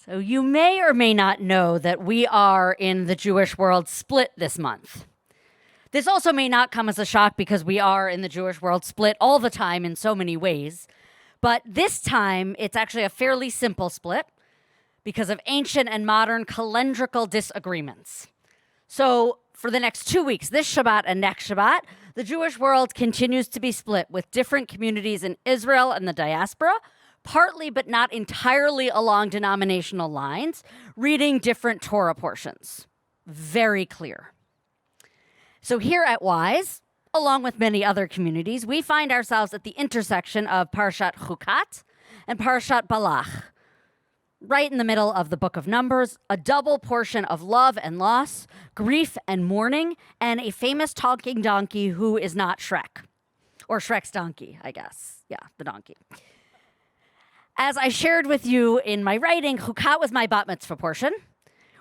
So you may or may not know that we are in the Jewish world split this month. This also may not come as a shock because we are in the Jewish world split all the time in so many ways. But this time, it's actually a fairly simple split because of ancient and modern calendrical disagreements. So for the next 2 weeks, this Shabbat and next Shabbat, the Jewish world continues to be split with different communities in Israel and the Diaspora, partly but not entirely along denominational lines, reading different Torah portions. Very clear. So here at Wise, along with many other communities, we find ourselves at the intersection of Parashat Hukkat and Parashat Balach, right in the middle of the book of Numbers, a double portion of love and loss, grief and mourning, and a famous talking donkey who is not Shrek, or Shrek's donkey, I guess. Yeah, the donkey. As I shared with you in my writing, Hukkat was my bat mitzvah portion,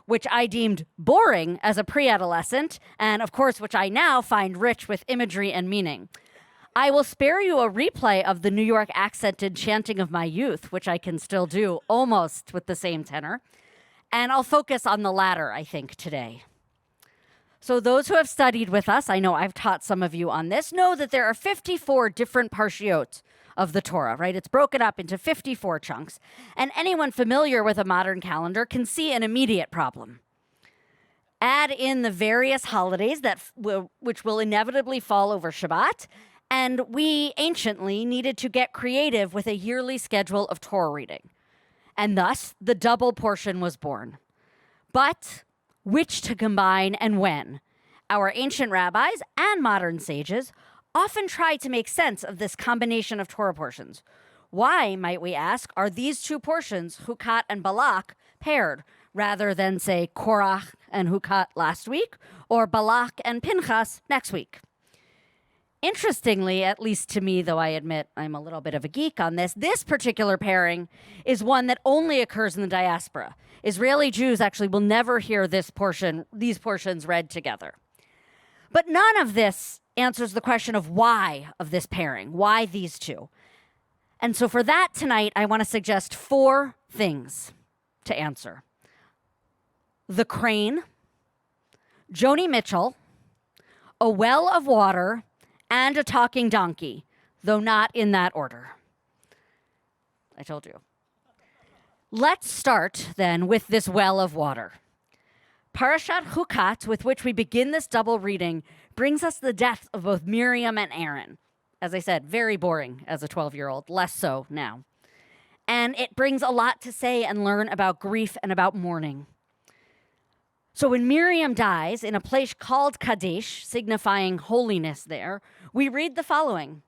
which I deemed boring as a pre-adolescent, and of course, which I now find rich with imagery and meaning. I will spare you a replay of the New York accented chanting of my youth, which I can still do almost with the same tenor, and I'll focus on the latter, I think, today. So those who have studied with us, I know I've taught some of you on this, know that there are 54 different parshiot of the Torah, right? It's broken up into 54 chunks, and anyone familiar with a modern calendar can see an immediate problem. Add in the various holidays which will inevitably fall over Shabbat, and we anciently needed to get creative with a yearly schedule of Torah reading. And thus, the double portion was born. But which to combine and when? Our ancient rabbis and modern sages often try to make sense of this combination of Torah portions. Why, might we ask, are these two portions, Hukkat and Balach, paired, rather than, say, Korach and Hukkat last week, or Balach and Pinchas next week? Interestingly, at least to me, though I admit I'm a little bit of a geek on this particular pairing is one that only occurs in the diaspora. Israeli Jews actually will never hear these portions read together. But none of this answers the question of why of this pairing, why these two. And so for that tonight, I want to suggest 4 things to answer. The crane, Joni Mitchell, a well of water, and a talking donkey, though not in that order. I told you. Let's start then with this well of water. Parashat Hukkat, with which we begin this double reading, brings us the death of both Miriam and Aaron. As I said, very boring as a 12-year-old, less so now. And it brings a lot to say and learn about grief and about mourning. So when Miriam dies in a place called Kadesh, signifying holiness there, we read the following.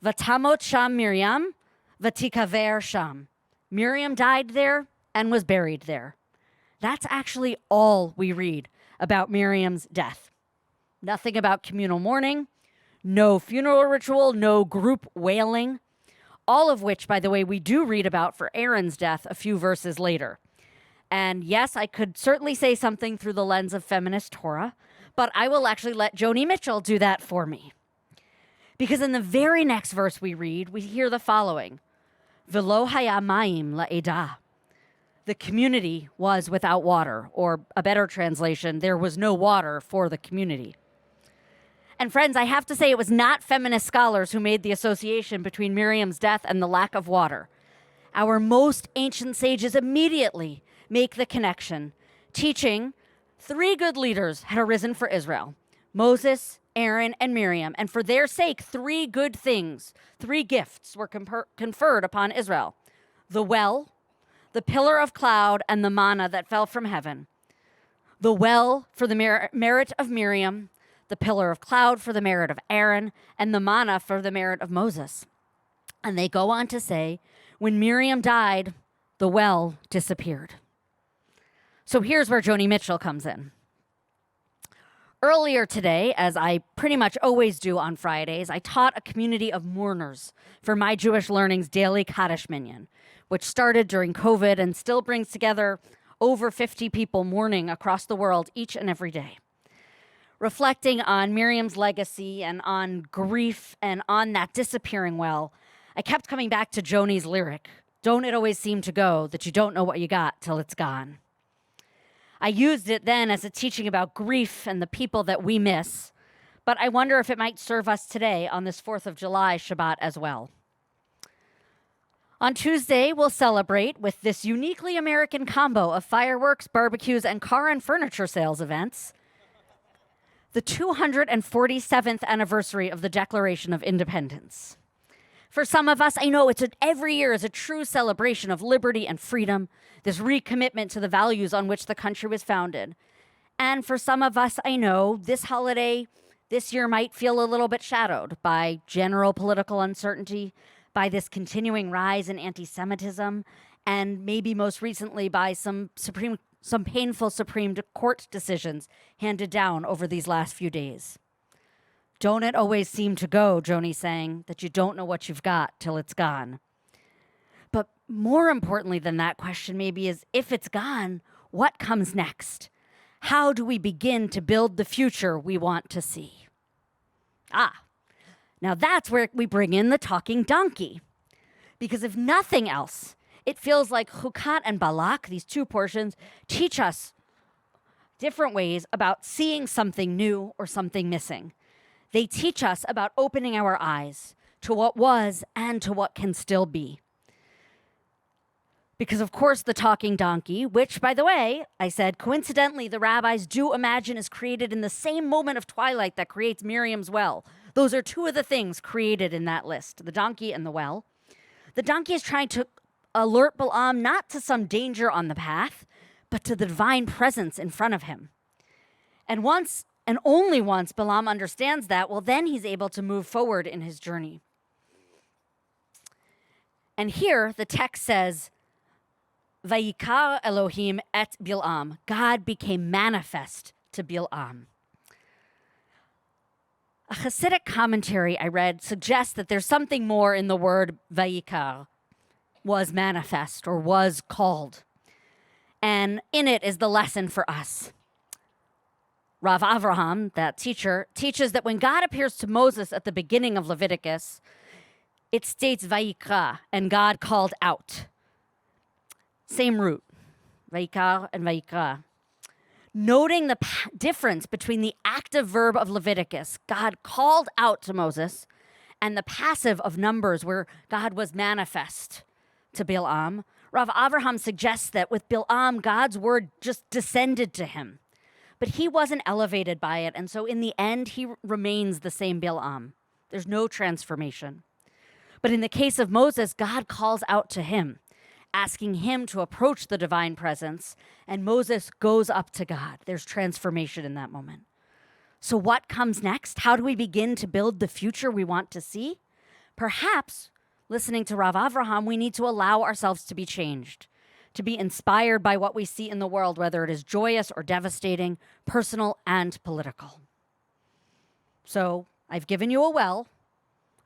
Vatamot sham Miriam, vatikaver sham. Miriam died there and was buried there. That's actually all we read about Miriam's death. Nothing about communal mourning, no funeral ritual, no group wailing, all of which, by the way, we do read about for Aaron's death a few verses later. And yes, I could certainly say something through the lens of feminist Torah, but I will actually let Joni Mitchell do that for me. Because in the very next verse we read, we hear the following, V'lo haya mayim la'edah. The community was without water, or a better translation, there was no water for the community. And friends, I have to say it was not feminist scholars who made the association between Miriam's death and the lack of water. Our most ancient sages immediately make the connection, teaching 3 good leaders had arisen for Israel, Moses, Aaron, and Miriam, and for their sake, 3 good things, 3 gifts were conferred upon Israel. The well, the pillar of cloud, and the manna that fell from heaven. The well for the merit of Miriam, the pillar of cloud for the merit of Aaron, and the manna for the merit of Moses. And they go on to say, when Miriam died, the well disappeared. So here's where Joni Mitchell comes in. Earlier today, as I pretty much always do on Fridays, I taught a community of mourners for My Jewish Learning's daily Kaddish Minyan, which started during COVID and still brings together over 50 people mourning across the world each and every day. Reflecting on Miriam's legacy and on grief and on that disappearing well, I kept coming back to Joni's lyric, Don't it always seem to go that you don't know what you got till it's gone? I used it then as a teaching about grief and the people that we miss, but I wonder if it might serve us today on this 4th of July Shabbat as well. On Tuesday, we'll celebrate with this uniquely American combo of fireworks, barbecues, and car and furniture sales events, the 247th anniversary of the Declaration of Independence. For some of us, I know every year is a true celebration of liberty and freedom, this recommitment to the values on which the country was founded. And for some of us, I know this holiday this year might feel a little bit shadowed by general political uncertainty, by this continuing rise in anti-Semitism, and maybe most recently by some painful Supreme Court decisions handed down over these last few days. Don't it always seem to go, Joni sang, that you don't know what you've got till it's gone? But more importantly than that question maybe is, if it's gone, what comes next? How do we begin to build the future we want to see? Now that's where we bring in the talking donkey. Because if nothing else, it feels like Hukkat and Balach, these two portions, teach us different ways about seeing something new or something missing. They teach us about opening our eyes to what was and to what can still be. Because, of course, the talking donkey, which, by the way, I said, coincidentally, the rabbis do imagine is created in the same moment of twilight that creates Miriam's well. Those are two of the things created in that list, the donkey and the well. The donkey is trying to alert Balaam not to some danger on the path, but to the divine presence in front of him. And once, and only once, Balaam understands that, well, then he's able to move forward in his journey. And here, the text says, Vayikar Elohim et Bilam. God became manifest to Bilam. A Hasidic commentary I read suggests that there's something more in the word Vayikar, was manifest or was called. And in it is the lesson for us. Rav Avraham, that teacher, teaches that when God appears to Moses at the beginning of Leviticus, it states Vayikra, and God called out. Same root, Vayikar and Vayikra. Noting the difference between the active verb of Leviticus, God called out to Moses, and the passive of Numbers, where God was manifest to Bilam, Rav Avraham suggests that with Bilam, God's word just descended to him. But he wasn't elevated by it, and so in the end, he remains the same Bilam. There's no transformation. But in the case of Moses, God calls out to him, asking him to approach the divine presence, and Moses goes up to God. There's transformation in that moment. So what comes next? How do we begin to build the future we want to see? Perhaps, listening to Rav Avraham, we need to allow ourselves to be changed, to be inspired by what we see in the world, whether it is joyous or devastating, personal and political. So I've given you a well,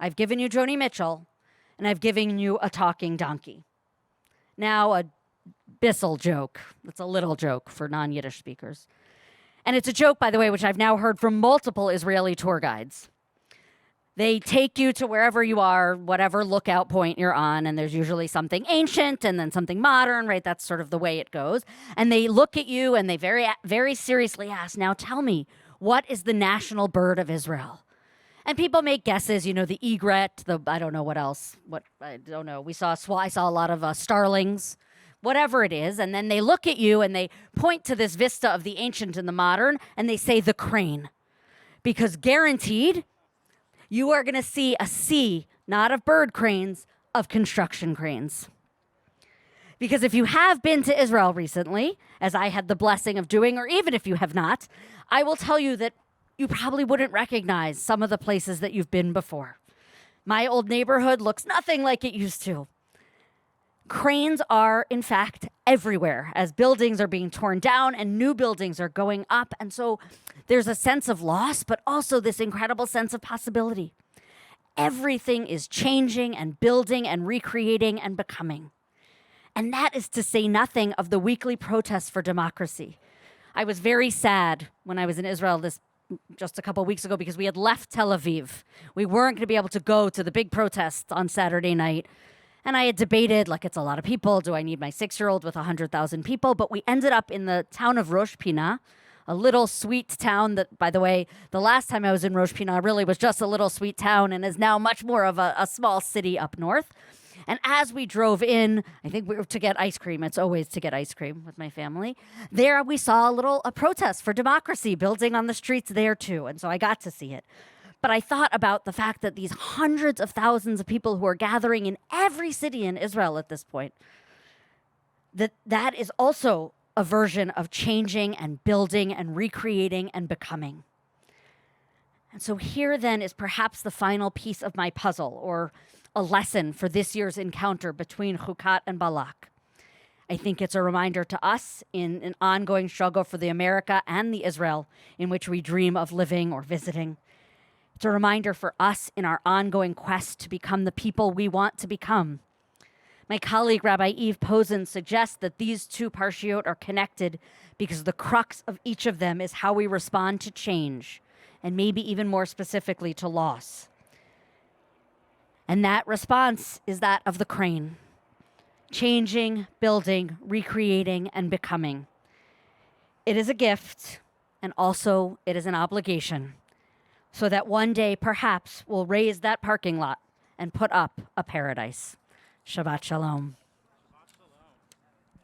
I've given you Joni Mitchell, and I've given you a talking donkey. Now a Bissell joke. It's a little joke for non-Yiddish speakers. And it's a joke, by the way, which I've now heard from multiple Israeli tour guides. They take you to wherever you are, whatever lookout point you're on, and there's usually something ancient and then something modern, right? That's sort of the way it goes. And they look at you and they very, very seriously ask, now tell me, what is the national bird of Israel? And people make guesses, you know, the egret, I don't know what else. I don't know. I saw a lot of starlings, whatever it is. And then they look at you and they point to this vista of the ancient and the modern, and they say the crane. Because guaranteed, you are going to see a sea, not of bird cranes, of construction cranes. Because if you have been to Israel recently, as I had the blessing of doing, or even if you have not, I will tell you that you probably wouldn't recognize some of the places that you've been before. My old neighborhood looks nothing like it used to. Cranes are, in fact, everywhere as buildings are being torn down and new buildings are going up. And so there's a sense of loss, but also this incredible sense of possibility. Everything is changing and building and recreating and becoming. And that is to say nothing of the weekly protests for democracy. I was very sad when I was in Israel just a couple of weeks ago because we had left Tel Aviv. We weren't going to be able to go to the big protests on Saturday night. And I had debated, like, it's a lot of people. Do I need my 6-year-old with 100,000 people? But we ended up in the town of Rosh Pinah, a little sweet town that, by the way, the last time I was in Rosh Pinah really was just a little sweet town and is now much more of a small city up north. And as we drove in, I think we were to get ice cream. It's always to get ice cream with my family. There we saw a protest for democracy building on the streets there too. And so I got to see it. But I thought about the fact that these hundreds of thousands of people who are gathering in every city in Israel at this point, that is also a version of changing and building and recreating and becoming. And so here then is perhaps the final piece of my puzzle, or a lesson for this year's encounter between Hukkat and Balach. I think it's a reminder to us in an ongoing struggle for the America and the Israel in which we dream of living or visiting. It's a reminder for us in our ongoing quest to become the people we want to become. My colleague, Rabbi Eve Posen, suggests that these two parshiot are connected because the crux of each of them is how we respond to change, and maybe even more specifically to loss. And that response is that of the crane. Changing, building, recreating, and becoming. It is a gift, and also it is an obligation, so that one day perhaps we'll raise that parking lot and put up a paradise. Shabbat Shalom.